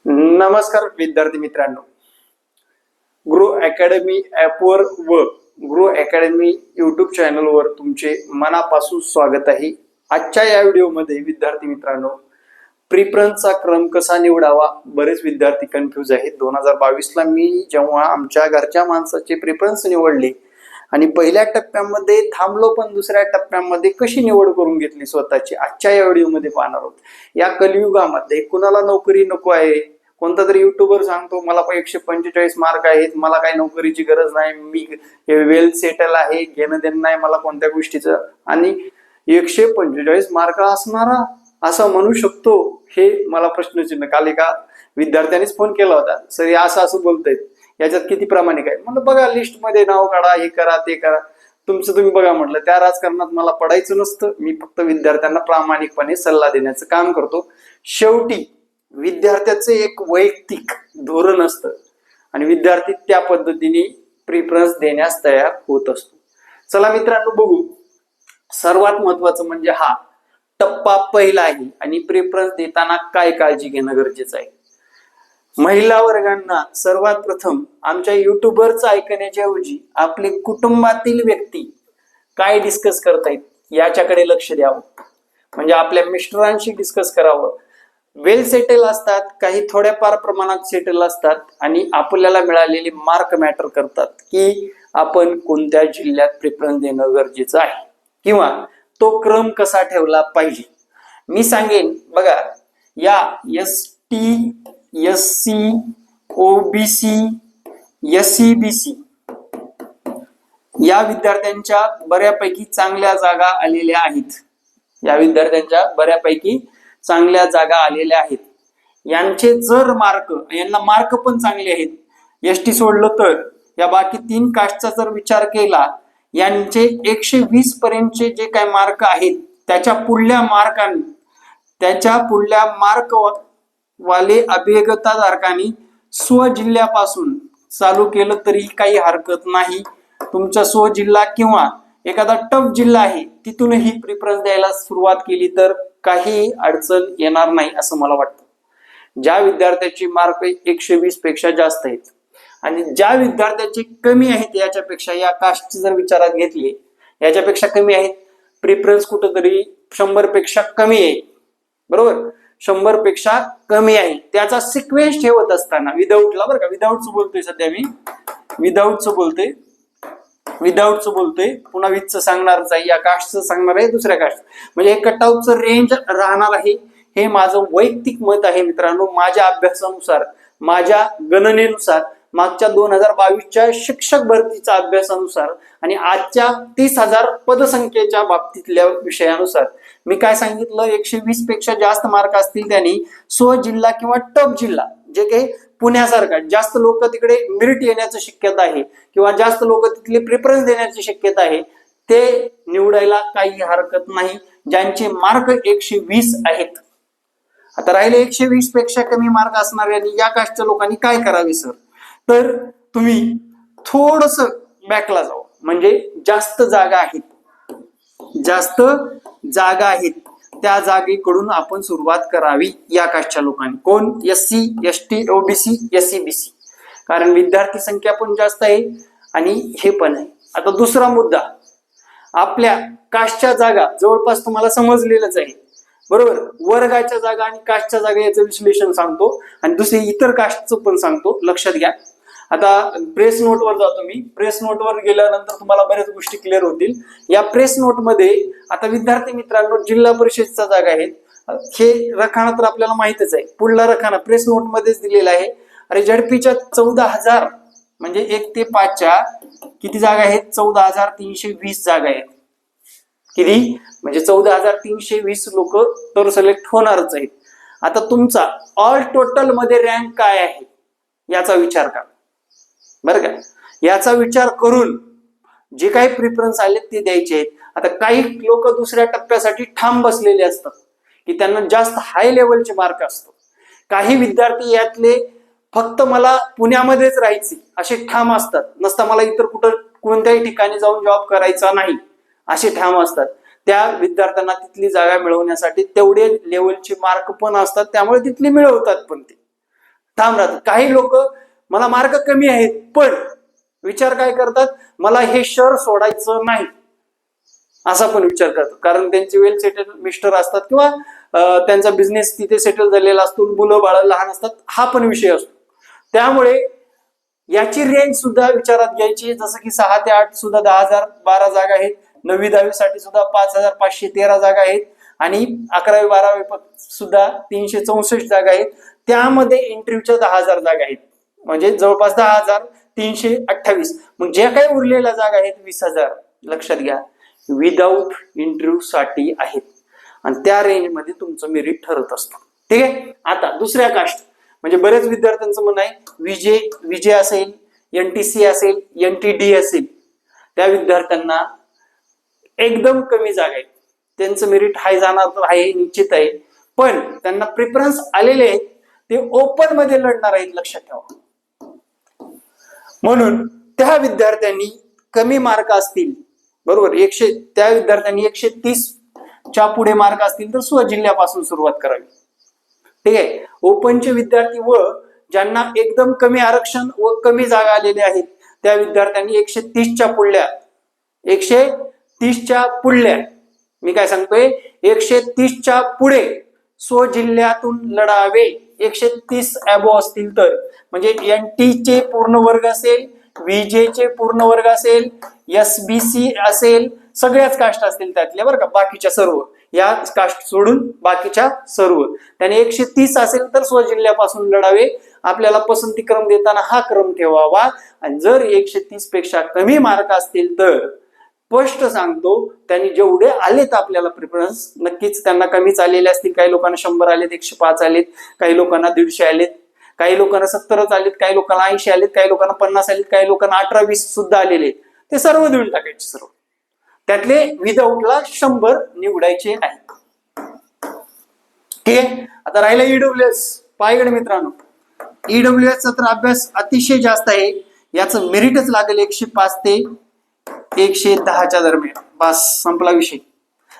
नमस्कार विद्यार्थी मित्रांनो, ग्रो अकॅडमी ॲपवर व ग्रो अकॅडमी युट्यूब चॅनलवर तुमचे मनापासून स्वागत आहे. आजच्या या व्हिडिओमध्ये विद्यार्थी मित्रांनो, प्रिफरन्सचा क्रम कसा निवडावा, बरेच विद्यार्थी कन्फ्यूज आहेत. 2022ला मी जेव्हा आमच्या घरच्या माणसाचे प्रिफरन्स निवडले आणि पहिल्या टप्प्यामध्ये थांबलो, पण दुसऱ्या टप्प्यामध्ये कशी निवड करून घेतली स्वतःची, आजच्या या व्हिडिओमध्ये पाहणार आहोत. या कलियुगामध्ये कुणाला नोकरी नको आहे, कोणता तरी युट्यूबर सांगतो मला 145 मार्क आहेत, मला काही नोकरीची गरज नाही, मी वेल सेटल आहे, घेणं देणं नाही मला कोणत्या गोष्टीचं, आणि 145 मार्क असणारा असं म्हणू शकतो, हे मला प्रश्नचिन्ह. काल एका विद्यार्थ्यानेच फोन केला होता, सर असं बोलतायत, याच्यात किती प्रामाणिक आहे. म्हणलं बघा लिस्ट मध्ये नाव काढा, हे करा ते करा, तुमचं तुम्ही बघा. म्हटलं त्या राजकारणात मला पडायचं नसतं, मी फक्त विद्यार्थ्यांना प्रामाणिकपणे सल्ला देण्याचं काम करतो. शेवटी विद्यार्थ्याचं एक वैयक्तिक धोरण असतं आणि विद्यार्थी त्या पद्धतीने प्रिफरन्स देण्यास तयार होत असतो. चला मित्रांनो बघू. सर्वात महत्वाचं म्हणजे हा टप्पा पहिला आहे आणि प्रिफरन्स देताना काय काळजी घेणं गरजेचं आहे. महिला वर्गांना सर्वात प्रथम आमच्या युट्यूबरचं ऐकण्याच्या ऐवजी आपले कुटुंबातील व्यक्ती काय डिस्कस करतायत याच्याकडे लक्ष द्यावं. म्हणजे आपल्या मिस्टरांशी डिस्कस करावं. वेल सेटल असतात, काही थोड्याफार प्रमाणात सेटल असतात आणि आपल्याला मिळालेले मार्क मॅटर करतात की आपण कोणत्या जिल्ह्यात प्रिफरन्स देणं गरजेचं आहे किंवा तो क्रम कसा ठेवला पाहिजे. मी सांगेन बघा, या ST SC OBC SCBC या विद्यार्थ्यांच्या बऱ्यापैकी चांगल्या जागा आलेल्या आहेत. या विद्यार्थ्यांच्या बऱ्यापैकी चांगल्या जागा आलेल्या आहेत. यांचे जर मार्क, यांना मार्क पण चांगले आहेत, ST सोडलं तर, या बाकी 3 कास्टचा जर विचार केला, यांचे 120 पर्यंतचे जे काही मार्क आहेत त्याच्या पुढल्या मार्क वाले अभियोग्यताधारकांनी स्वजिल्ह्यापासून चालू केलं तरी काही हरकत नाही. तुमचा स्वजिल्हा किंवा एखादा टफ जिल्हा आहे तिथूनही प्रिफरन्स द्यायला सुरुवात केली तर काही अडचण येणार नाही असं मला वाटतं. ज्या विद्यार्थ्याची मार्क 120 पेक्षा जास्त आहेत आणि ज्या विद्यार्थ्याचे कमी आहेत याच्यापेक्षा, या कास्टची जर विचारात घेतली याच्यापेक्षा कमी आहेत, प्रिफरन्स कुठंतरी 100 पेक्षा कमी आहे, बरोबर, 100 पेक्षा कमी आहे. त्याचा सिक्वेन्स ठेवत असताना विदाऊटला, बरं का, विदाऊटचं बोलतोय सध्या मी, विदाऊटचं बोलतोय, पुन्हा विथचं सांगणारच आहे, या कास्टचं सांगणार आहे, दुसऱ्या कास्ट, म्हणजे हे कट ऑफचं रेंज राहणार आहे. हे माझं वैयक्तिक मत आहे मित्रांनो. माझ्या अभ्यासानुसार, माझ्या गणनेनुसार, मागच्या 2022च्या शिक्षक भरतीच्या अभ्यासानुसार आणि आजच्या 30,000 पदसंख्येच्या बाबतीतल्या विषयानुसार मी काय सांगितलं, 120 पेक्षा जास्त मार्क असतील त्यांनी स्वजिल्हा किंवा टप जिल्हा, जे काही पुण्यासारखा जास्त लोक तिकडे मेरिट येण्याची शक्यता आहे किंवा जास्त लोक तिथले प्रिफरन्स देण्याची शक्यता आहे, ते निवडायला काही हरकत नाही, ज्यांचे मार्क 120 आहेत. आता राहिले 120 पेक्षा कमी मार्क असणाऱ्यांनी, या कास्टच्या लोकांनी काय करावे सर, तर तुम्ही थोडस बॅकला जावं. म्हणजे जास्त जागा आहेत त्या जागेकडून आपण सुरुवात करावी या कास्टच्या लोकांनी. कोण? SC ST OBC SCBC, कारण विद्यार्थी संख्या पण जास्त आहे आणि हे पण आहे. आता दुसरा मुद्दा, आपल्या कास्टच्या जागा जवळपास तुम्हाला समजलेलंच आहे, बरोबर. वर्गाच्या जागा आणि कास्टच्या जागा याचं विश्लेषण सांगतो आणि दुसरे इतर कास्टचं पण सांगतो, लक्षात घ्या. आता प्रेस नोटवर जातो मी. प्रेस नोटवर गेल्यानंतर तुम्हाला बऱ्याच गोष्टी क्लिअर होतील. या प्रेस नोटमध्ये आता विद्यार्थी मित्रांनो, जिल्हा परिषदच्या जागा आहेत, हे रखाना तर आपल्याला माहितच आहे. पुढला रखाना प्रेस नोट मध्येच दिलेला आहे. अरे झडपीच्या 14,000 म्हणजे 1 ते 5च्या किती जागा आहेत? 14,320 जागा आहेत. किती? म्हणजे 14,320 लोक तर सिलेक्ट होणारच आहेत. आता तुमचा ऑल टोटल मध्ये रँक काय आहे याचा विचार करा, बरं का. याचा विचार करून जे काही प्रिफरन्स आले ते द्यायचे आहेत. आता काही लोक दुसऱ्या टप्प्यासाठी ठाम बसलेले असतात की त्यांना जास्त हाय लेवलचे मार्क असतात. काही विद्यार्थी यातले फक्त मला पुण्यामध्येच राहायचे असे ठाम असतात, नसता मला इतर कोणत्याही ठिकाणी जाऊन जॉब करायचा नाही असे ठाम असतात. त्या विद्यार्थ्यांना तिथली जागा मिळवण्यासाठी तेवढे लेवलचे मार्क पण असतात, त्यामुळे तिथली मिळवतात पण ते. ठाम राहतात. काही लोक मला मार्क कमी आहेत पण विचार काय करतात, मला हे शहर सोडायचं नाही असा पण विचार करतात, कारण त्यांचे वेल सेटल मिस्टर असतात किंवा त्यांचा बिझनेस तिथे सेटल झालेला असतो, मुलं बाळ लहान असतात, हा पण विषय असतो. त्यामुळे याची रेंज सुद्धा विचारात घ्यायची, जसं की 6 ते 8 सुद्धा 10,012 जागा आहेत, 9वी 10वी साठी सुद्धा 5,513 जागा आहेत आणि 11वी 12वी सुद्धा 364 जागा आहेत. त्यामध्ये इंटरव्ह्यूच्या 10,000 जागा आहेत, म्हणजे जवळपास 10,328. मग ज्या काही उरलेल्या जागा आहेत 20,000 लक्षात घ्या विदाऊट इंटरव्ह्यू साठी आहेत आणि त्या रेंजमध्ये तुमचं मेरिट ठरत असतं. ठीक आहे. आता दुसऱ्या कास्ट म्हणजे बरेच विद्यार्थ्यांचं म्हणणं आहे विजे असेल, NTC असेल, NTD असेल, त्या विद्यार्थ्यांना एकदम कमी जागा आहे, त्यांचं मेरिट हाय जाणार तर आहे निश्चित आहे, पण त्यांना प्रेफरन्स आलेले आहेत, ते ओपन मध्ये लढणार आहेत लक्षात ठेवा. म्हणून त्या विद्यार्थ्यांनी कमी मार्क असतील बरोबर, त्या विद्यार्थ्यांनी 130च्या पुढे मार्क असतील तर स्वजिल्ह्यापासून सुरुवात करावी. ठीक आहे. ओपनचे विद्यार्थी व ज्यांना एकदम कमी आरक्षण व कमी जागा आलेल्या आहेत त्या विद्यार्थ्यांनी 130च्या पुढल्या मी काय सांगतोय 130च्या पुढे स्वजिल्ह्यातून लढावे. 130 अबो असतील तर, म्हणजे NT चे पूर्ण वर्ग असेल, VJ चे पूर्ण वर्ग असेल, SBC असेल, सगळ्याच कास्ट असतील त्यातल्या बरं का, बाकीच्या सर्व या कास्ट सोडून बाकीच्या सर्व, त्याने 130 असेल तर स्वजिल्ह्यापासून लढावे. आपल्याला पसंती क्रम देताना हा क्रम ठेवावा आणि जर 130 पेक्षा कमी मार्क असतील तर स्पष्ट सांगतो त्यांनी जेवढे आलेत आपल्याला प्रेफरन्स, नक्कीच त्यांना कमीच आलेले असतील, काही लोकांना 100 आलेत, 105 आलेत, काही लोकांना 150 आलेत, काही लोकांना 70 आलेत, काही लोकांना 80 आलेत, काही लोकांना 50 आलेत, काही लोकांना 18-20 सुद्धा आलेले. ते सर्व देऊन टाकायचे सर्व, त्यातले विदाऊटला 100 निवडायचे आहेत. ठीक आहे. आता राहिला EWS. पायगड मित्रांनो, EWS चा तर अभ्यास अतिशय जास्त आहे, याचं मेरिटच लागेल 105 ते 110च्या दरम्यान, बस संपला विषय.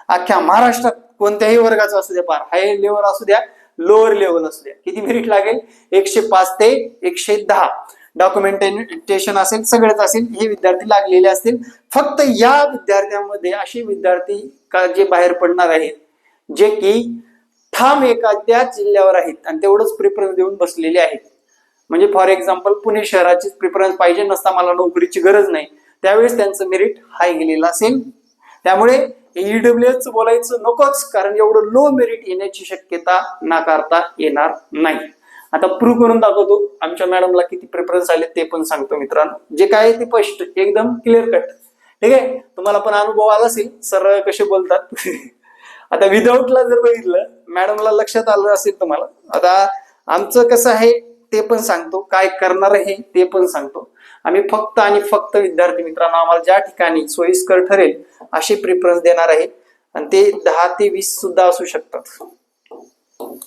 अख्ख्या महाराष्ट्रात कोणत्याही वर्गाचा असू द्या, पार हाय लेवल असू द्या, लोअर लेवल असू द्या, किती मेरिट लागेल 105 ते 110. डॉक्युमेंटेशन असेल, सगळंच असेल, हे विद्यार्थी लागलेले असतील. फक्त या विद्यार्थ्यांमध्ये असे विद्यार्थी का जे बाहेर पडणार आहेत, जे की ठाम एखाद्याच जिल्ह्यावर आहेत आणि तेवढंच प्रेफरन्स देऊन बसलेले आहेत. म्हणजे फॉर एक्झाम्पल पुणे शहराचीच प्रेफरन्स पाहिजे, नसता मला नोकरीची गरज नाही, त्यावेळेस त्यांचं मेरिट हाय गेलेलं असेल. त्यामुळे EWS बोलायचं नकोच, कारण एवढं लो मेरिट येण्याची शक्यता नाकारता येणार नाही. आता प्रूव्ह करून दाखवतो, आमच्या मॅडमला किती प्रेफरन्स आले ते पण सांगतो मित्रांनो. जे काय ते स्पष्ट एकदम क्लिअर कट. ठीक आहे. तुम्हाला पण अनुभव आला असेल सर कसे बोलतात. आता विदाऊटला जर बघितलं, मॅडमला लक्षात आलं असेल तुम्हाला. आता आमचं कसं आहे ते पण सांगतो, काय करणार आहे ते पण सांगतो. आम्ही फक्त आणि फक्त विद्यार्थी मित्रांनो आम्हाला ज्या ठिकाणी सोयीस्कर ठरेल असे प्रेफरन्स देणार आहे आणि ते 10 ते 20 सुद्धा असू शकतात.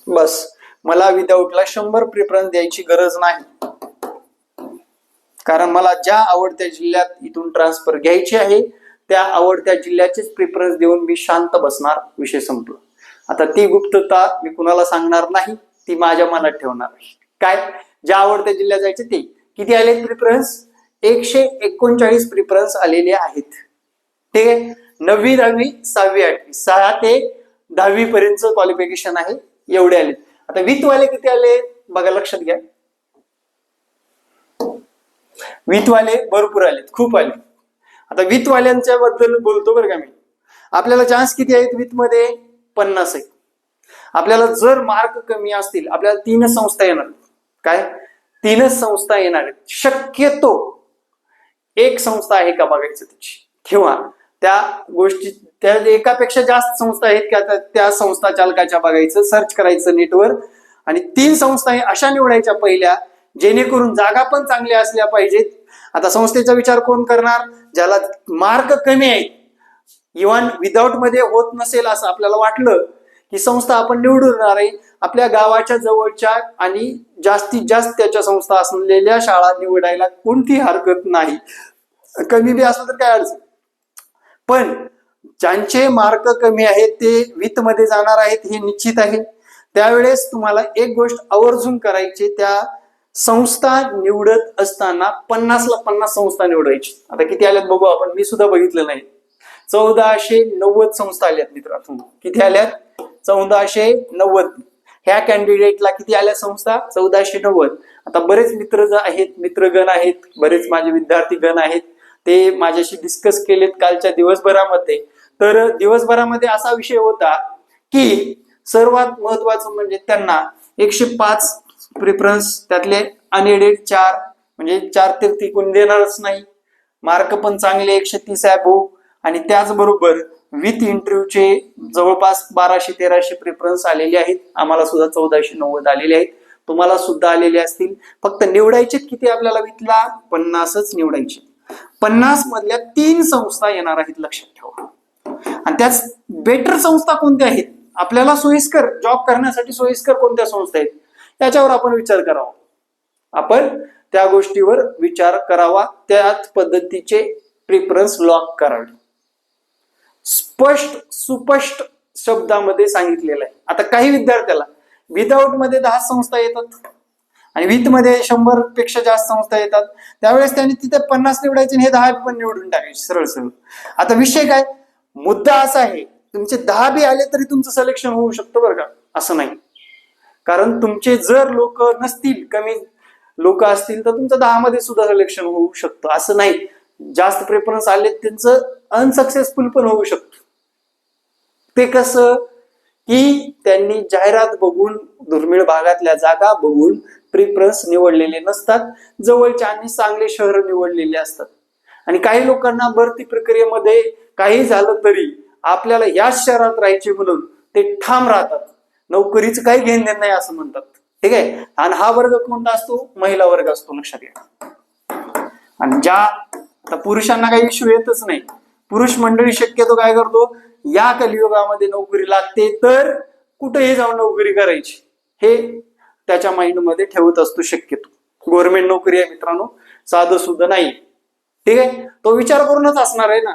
बस मला विदाऊटला 100 प्रेफरन्स द्यायची गरज नाही, कारण मला ज्या आवडत्या जिल्ह्यात इथून ट्रान्सफर घ्यायची आहे त्या आवडत्या जिल्ह्याचेच प्रेफरन्स देऊन मी शांत बसणार, विषय संपला. आता ती गुप्तता मी कुणाला सांगणार नाही, ती माझ्या मनात ठेवणार. काय ज्या आवडत्या जिल्ह्यात जायचे ते किती आले प्रेफरन्स, 139 प्रेफरन्स आलेले आहेत. ठीक आहे. 9वी 10वी 6वी 8वी 6 ते 10वी पर्यंत क्वालिफिकेशन आहे, एवढे आले. आता वित्तवाले किती आले बघा, लक्षात घ्या. वित्तवाले भरपूर आलेत, खूप आले. आता वित्तवाल्यांच्या बद्दल बोलतो बरं का मी. आपल्याला चान्स किती आहेत वित्तमध्ये, 50 आहेत. आपल्याला जर मार्क कमी असतील, आपल्याला 3 संस्था येणार. काय 3 संस्था येणार आहेत. शक्यतो एक संस्था आहे का बघायचं त्याची, किंवा त्या गोष्टी त्या एकापेक्षा जास्त संस्था आहेत का त्या संस्था चालकाच्या बघायचं, सर्च करायचं नेटवर आणि 3 संस्था अशा निवडायच्या पहिल्या, जेणेकरून जागा पण चांगल्या असल्या पाहिजेत. आता संस्थेचा विचार कोण करणार, ज्याला मार्क कमी आहेत, इव्हन विदाऊट मध्ये होत नसेल असं आपल्याला वाटलं की संस्था आपण निवडणार आहे, आपल्या गावाच्या जवळच्या आणि जास्तीत जास्त त्याच्या संस्था असलेल्या शाळा निवडायला कोणती हरकत नाही. कमी बी असलं तर काय अडचण. पण ज्यांचे मार्क कमी आहेत ते वित्त मध्ये जाणार आहेत हे निश्चित आहे. त्यावेळेस तुम्हाला एक गोष्ट आवर्जून करायची, त्या संस्था निवडत असताना 50ला 50 संस्था निवडायची. आता किती आल्यात बघू आपण, मी सुद्धा बघितलं नाही. 1490 संस्था आल्यात मित्रांनो. किती आल्यात? 1490. ह्या कॅन्डिडेटला किती आल्या संस्था? 1490. आता बरेच मित्र आहेत, मित्रगण आहेत, बरेच माझे विद्यार्थीगण आहेत, ते माझ्याशी डिस्कस केलेत कालच्या दिवसभरामध्ये. तर दिवसभरामध्ये असा विषय होता की सर्वात महत्वाचं म्हणजे त्यांना 105 प्रिफरन्स, त्यातले अनएडेड 4, म्हणजे 4 तर ती कोण देणारच नाही. मार्क पण चांगले 130 अबोव, आणि त्याचबरोबर विथ इंटरव्ह्यूचे जवळपास 1200-1300 प्रिफरन्स आलेले आहेत. आम्हाला सुद्धा 1490 आलेले आहेत, तुम्हाला सुद्धा आलेले असतील. फक्त निवडायचे किती आपल्याला विथला? 50च निवडायचे. 50 मधल्या 3 संस्था येणार आहेत, लक्षात ठेवा. आणि त्याच बेटर संस्था कोणत्या आहेत, आपल्याला सोयीस्कर जॉब करण्यासाठी सोयीस्कर कोणत्या संस्था आहेत, याच्यावर आपण विचार करावा. आपण त्या गोष्टीवर विचार करावा, त्याच पद्धतीचे प्रिफरन्स लॉक करावे. स्पष्ट सुस्पष्ट शब्दामध्ये सांगितलेलं आहे. आता काही विद्यार्थ्याला विदाऊट मध्ये 10 संस्था येतात आणि विथ मध्ये 100 पेक्षा जास्त संस्था येतात. त्यावेळेस त्यांनी तिथे 50 निवडायचे आणि हे 10 पण निवडून टाकायचे सरळ सरळ. आता विषय काय, मुद्दा असा आहे, तुमचे 10 बी आले तरी तुमचं सिलेक्शन होऊ शकतं बरं का, असं नाही. कारण तुमचे जर लोक नसतील, कमी लोक असतील, तर तुमचं 10 मध्ये सुद्धा सिलेक्शन होऊ शकतं, असं नाही. जास्त प्रेफरन्स आले त्यांचं अनसक्सेसफुल पण होऊ शकतं. ते कसं की त्यांनी जाहिरात बघून, दुर्मिळ भागातल्या जागा बघून प्रिफरन्स निवडलेले नसतात, जवळच्या आणि चांगले शहर निवडलेले असतात. आणि काही लोकांना भरती प्रक्रियेमध्ये काही झालं तरी आपल्याला याच शहरात राहायचे म्हणून ते ठाम राहतात, नोकरीचं काही घेण देण नाही असं म्हणतात. ठीक आहे. आणि हा वर्ग कोणता असतो? महिला वर्ग असतो, लक्षात घ्या. आणि ज्या आता पुरुषांना काही इश्यू येतच नाही. पुरुष मंडळी शक्यतो काय करतो, या कलियुगामध्ये नोकरी लागते तर कुठेही जाऊन नोकरी करायची, हे त्याच्या माइंडमध्ये ठेवत असतो शक्यतो. गव्हर्नमेंट नोकरी आहे मित्रांनो, साधं सुद्धा नाही. ठीक आहे, तो विचार करूनच असणार आहे ना.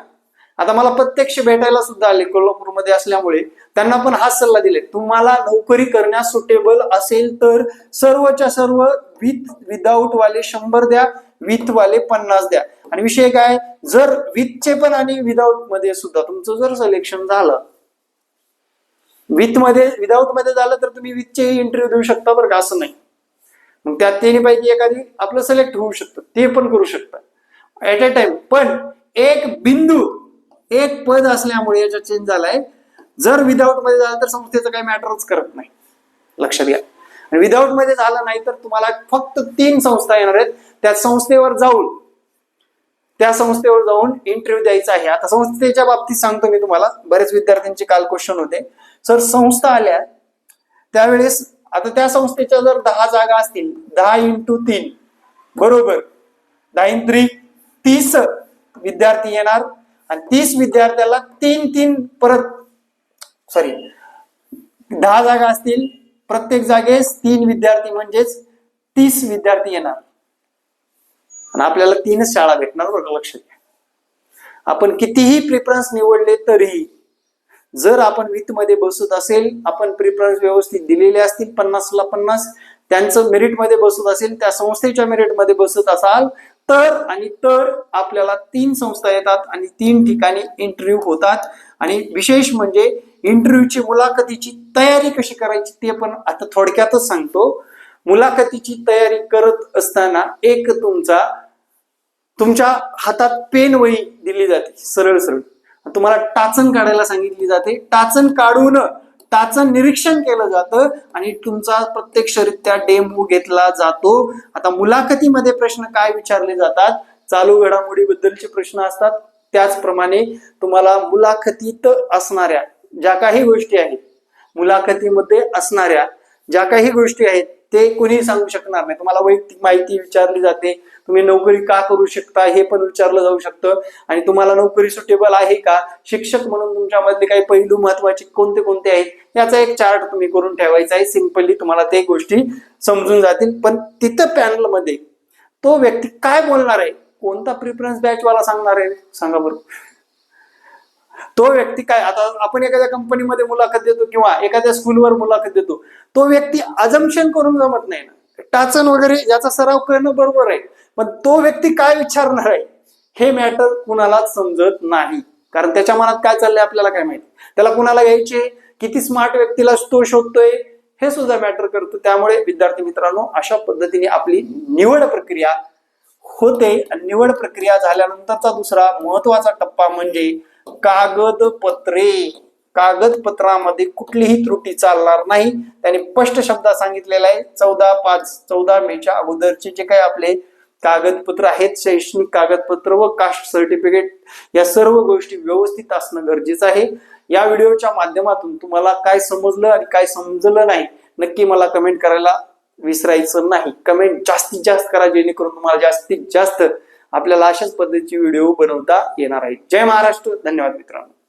आता मला प्रत्यक्ष भेटायला सुद्धा आले कोल्हापूरमध्ये असल्यामुळे, त्यांना पण हाच सल्ला दिले, तुम्हाला नोकरी करण्यास सुटेबल असेल तर सर्वच्या सर्व विदाऊट वाले 100 द्या, विथ वाले 50 द्या. आणि विषय काय, जर विथचे पण आणि विदाऊट मध्ये सुद्धा तुमचं जर सिलेक्शन झालं, विदाऊट मध्ये झालं तर तुम्ही विथचेही इंटरव्ह्यू देऊ शकता बरं का, असं नाही. मग त्यात 3 पैकी एखादी आपलं सिलेक्ट होऊ शकतं, ते पण करू शकता ऍट अ टाइम. पण एक बिंदू, एक पद असल्यामुळे याचा चेंज झालाय. जर विदाऊट मध्ये झालं तर संस्थेचं काही मॅटरच करत नाही, लक्षात घ्या. आणि विदाऊट मध्ये झालं नाही तर तुम्हाला फक्त 3 संस्था येणार आहेत, त्या संस्थेवर जाऊन इंटरव्ह्यू द्यायचा आहे. आता संस्थेच्या बाबतीत सांगतो मी तुम्हाला, बरेच विद्यार्थ्यांचे काल क्वेश्चन होते, सर संस्था आल्या त्यावेळेस, आता त्या संस्थेच्या जर 10 जागा असतील, 10 × 3 बरोबर, 10 × 3 30 विद्यार्थी येणार. आणि 30 विद्यार्थ्याला 3 परत 10 जागा असतील, प्रत्येक जागेस 3 विद्यार्थी म्हणजेच 30 विद्यार्थी येणार. आणि आपल्याला 3च शाळा भेटणार बरं, लक्षात घ्या. आपण कितीही प्रिफरन्स निवडले तरी जर आपण विथ मध्ये बसत असेल, आपण प्रिफरन्स व्यवस्थित दिलेले असतील, 50ला 50 त्यांचं मेरिट मध्ये बसत असेल, त्या संस्थेच्या मेरिट मध्ये बसत असाल तर आपल्याला 3 संस्था येतात आणि 3 ठिकाणी इंटरव्ह्यू होतात. आणि विशेष म्हणजे इंटरव्ह्यूची, मुलाखतीची तयारी कशी करायची ते पण आता थोडक्यातच सांगतो. मुलाखतीची तयारी करत असताना एक तुमच्या हातात पेन वही दिली जाते, सरळ सरळ तुम्हाला टाचण काढायला सांगितली जाते. टाचण निरीक्षण केलं जातं आणि तुमचा प्रत्यक्षरित्या डेमो घेतला जातो. आता मुलाखतीमध्ये प्रश्न काय विचारले जातात, चालू घडामोडीबद्दलचे प्रश्न असतात. त्याचप्रमाणे तुम्हाला मुलाखतीत असणाऱ्या ज्या काही गोष्टी आहेत, मुलाखतीमध्ये असणाऱ्या ज्या काही गोष्टी आहेत ते कोणी सांगू शकणार नाही. तुम्हाला वैयक्तिक माहिती विचारली जाते, तुम्ही नोकरी का करू शकता हे पण विचारलं जाऊ शकतं. आणि तुम्हाला नोकरी सुटेबल आहे का, शिक्षक म्हणून तुमच्यामध्ये काही पैलू महत्वाचे कोणते कोणते आहेत याचा एक चार्ट तुम्ही करून ठेवायचा आहे. सिंपली तुम्हाला ते गोष्टी समजून जातील. पण तिथं पॅनल मध्ये तो व्यक्ती काय बोलणार आहे, कोणता प्रिफरन्स बॅच वाला सांगणार आहे, सांगा बरोबर. तो व्यक्ती काय, आता आपण एखाद्या कंपनीमध्ये मुलाखत देतो किंवा एखाद्या स्कूलवर मुलाखत देतो, तो व्यक्ती अजम्पशन करून जमत नाही ना, टाचन वगैरे याचा सराव करणं बरोबर आहे, पण तो व्यक्ती काय विचारणार आहे हे मॅटर कुणालाच समजत नाही. कारण त्याच्या मनात काय चाललंय आपल्याला काय माहिती, त्याला कुणाला घ्यायचे, किती स्मार्ट व्यक्तीला तो शोधतोय हे सुद्धा मॅटर करतं. त्यामुळे विद्यार्थी मित्रांनो, अशा पद्धतीने आपली निवड प्रक्रिया होते. निवड प्रक्रिया झाल्यानंतरचा दुसरा महत्वाचा टप्पा म्हणजे कागदपत्रे. कागदपत्रामध्ये कुठलीही त्रुटी चालणार नाही. त्याने स्पष्ट शब्दात सांगितलेलं आहे, 14 मेच्या अगोदरचे जे काही आपले कागदपत्र आहेत, शैक्षणिक कागदपत्र व कास्ट सर्टिफिकेट, या सर्व गोष्टी व्यवस्थित असणं गरजेचं आहे. या व्हिडिओच्या माध्यमातून तुम्हाला काय समजलं आणि काय समजलं नाही नक्की मला कमेंट करायला विसरायचं नाही. कमेंट जास्तीत जास्त करा, जेणेकरून तुम्हाला जास्तीत जास्त आपल्याला अशाच पद्धतीची व्हिडिओ बनवता येणार आहे. जय महाराष्ट्र. धन्यवाद मित्रांनो.